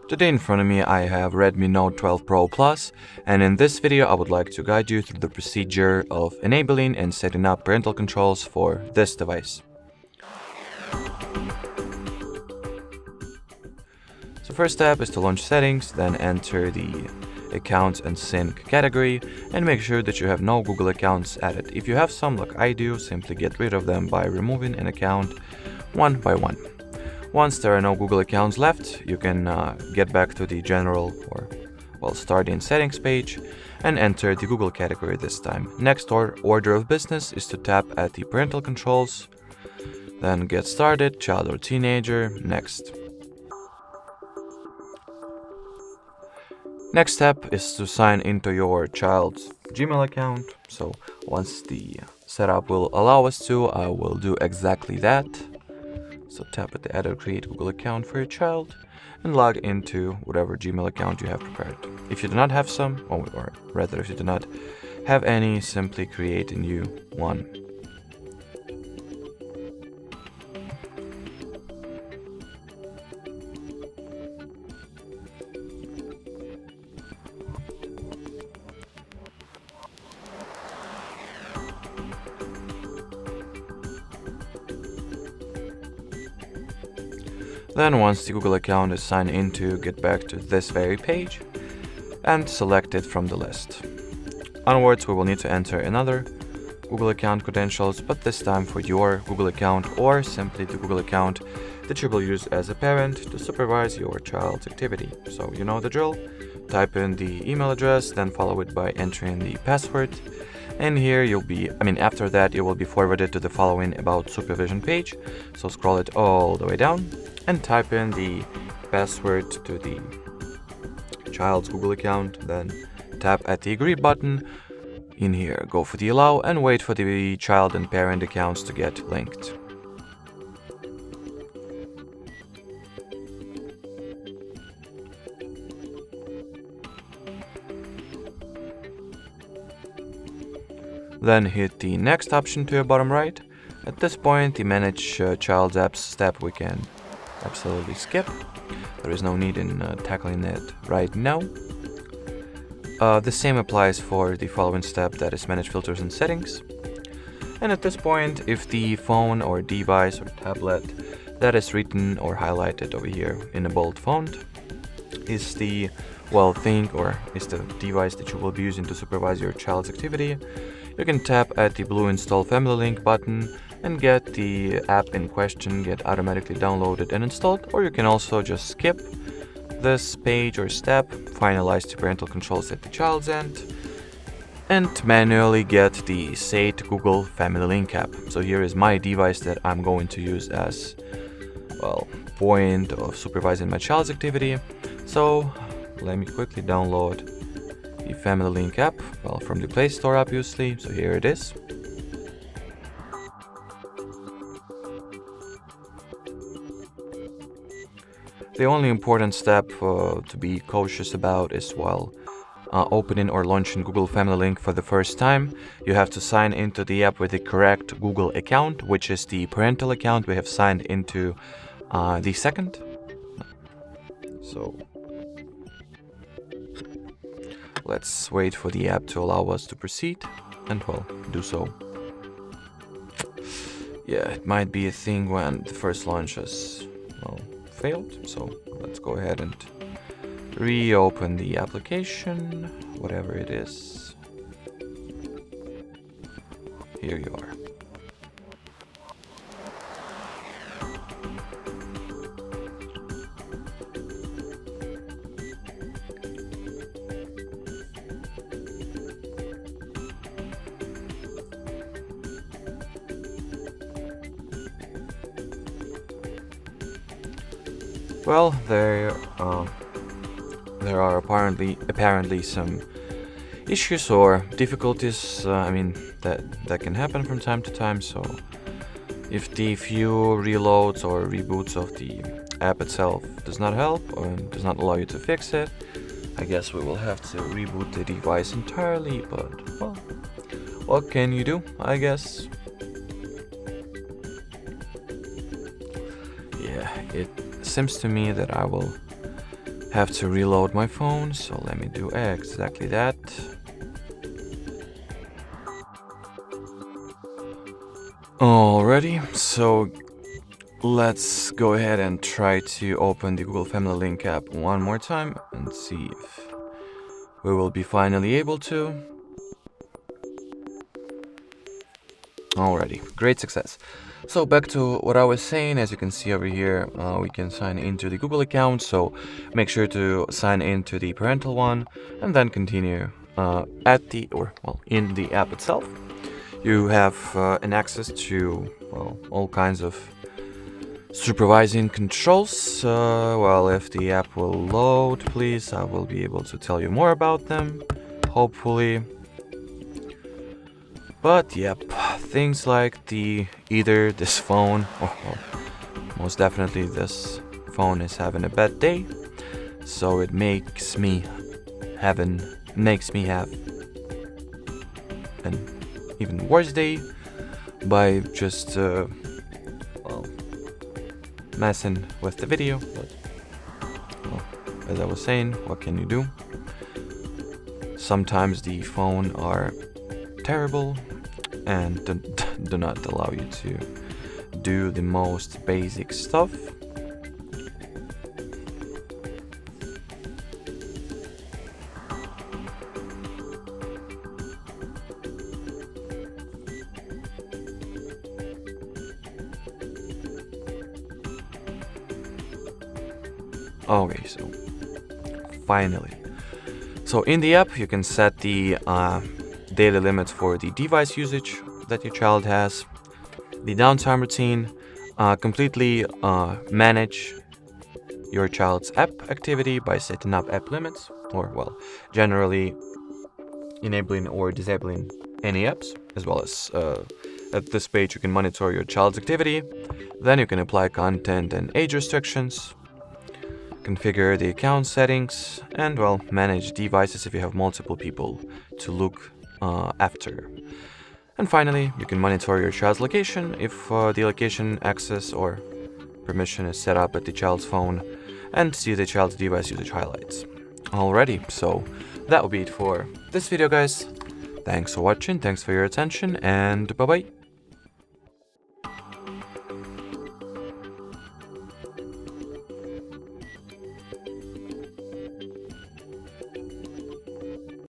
Today in front of me I have Redmi Note 12 Pro Plus, and in this video I would like to guide you through the procedure of enabling and setting up parental controls for this device. So first step is to launch settings, then enter the accounts and sync category and make sure that you have no Google accounts added. If you have some like I do, simply get rid of them by removing an account one by one. Once there are no Google accounts left, you can get back to the general start in settings page and enter the Google category this time. Next order of business is to tap at the parental controls, then get started, child or teenager, next. Next step is to sign into your child's Gmail account. So once the setup will allow us to, I will do exactly that. So tap at the add or create Google account for your child and log into whatever Gmail account you have prepared. If you do not have some, or rather if you do not have any, simply create a new one. Then once the Google account is signed into, get back to this very page and select it from the list. Onwards, we will need to enter another Google account credentials, but this time for your Google account or simply the Google account that you will use as a parent to supervise your child's activity. So you know the drill. Type in the email address, then follow it by entering the password. And here after that, you will be forwarded to the following About Supervision page. So scroll it all the way down and type in the password to the child's Google account. Then tap at the agree button. In here, go for the allow and wait for the child and parent accounts to get linked. Then hit the next option to your bottom right. At this point, the manage child's apps step we can absolutely skip. There is no need in tackling it right now. The same applies for the following step, that is manage filters and settings. And at this point, if the phone or device or tablet that is written or highlighted over here in a bold font is the device that you will be using to supervise your child's activity, you can tap at the blue Install Family Link button and get the app in question get automatically downloaded and installed, or you can also just skip this page or step, finalize the parental controls at the child's end, and manually get the SATE Google Family Link app. So here is my device that I'm going to use as point of supervising my child's activity. So let me quickly download the Family Link app, from the Play Store obviously, so here it is. The only important step to be cautious about is while opening or launching Google Family Link for the first time, you have to sign into the app with the correct Google account, which is the parental account we have signed into the second. So let's wait for the app to allow us to proceed, and do so. Yeah, it might be a thing when the first launch has failed, so let's go ahead and reopen the application, whatever it is. Here you are. Well, there are apparently some issues or difficulties. That can happen from time to time. So, if the few reloads or reboots of the app itself does not help or does not allow you to fix it, I guess we will have to reboot the device entirely. But what can you do? I guess. Yeah, it seems to me that I will have to reload my phone, so let me do exactly that. Alrighty, so let's go ahead and try to open the Google Family Link app one more time and see if we will be finally able to. Alrighty, great success. So back to what I was saying, as you can see over here, we can sign into the Google account, so make sure to sign into the parental one and then continue in the app itself. You have an access to all kinds of supervising controls. Well, if the app will load, please, I will be able to tell you more about them, hopefully. But yep, things like either this phone, or most definitely this phone is having a bad day, so it makes me have an even worse day by just messing with the video. But as I was saying, what can you do? Sometimes the phone are terrible and do not allow you to do the most basic stuff. Okay, so finally. So in the app, you can set the daily limits for the device usage that your child has, the downtime routine, completely manage your child's app activity by setting up app limits, or generally enabling or disabling any apps, as well as at this page you can monitor your child's activity. Then you can apply content and age restrictions, configure the account settings, and manage devices if you have multiple people to look after. And finally, you can monitor your child's location if the location access or permission is set up at the child's phone, and see the child's device usage highlights. Alrighty, so that will be it for this video, guys. Thanks for watching, thanks for your attention, and bye bye.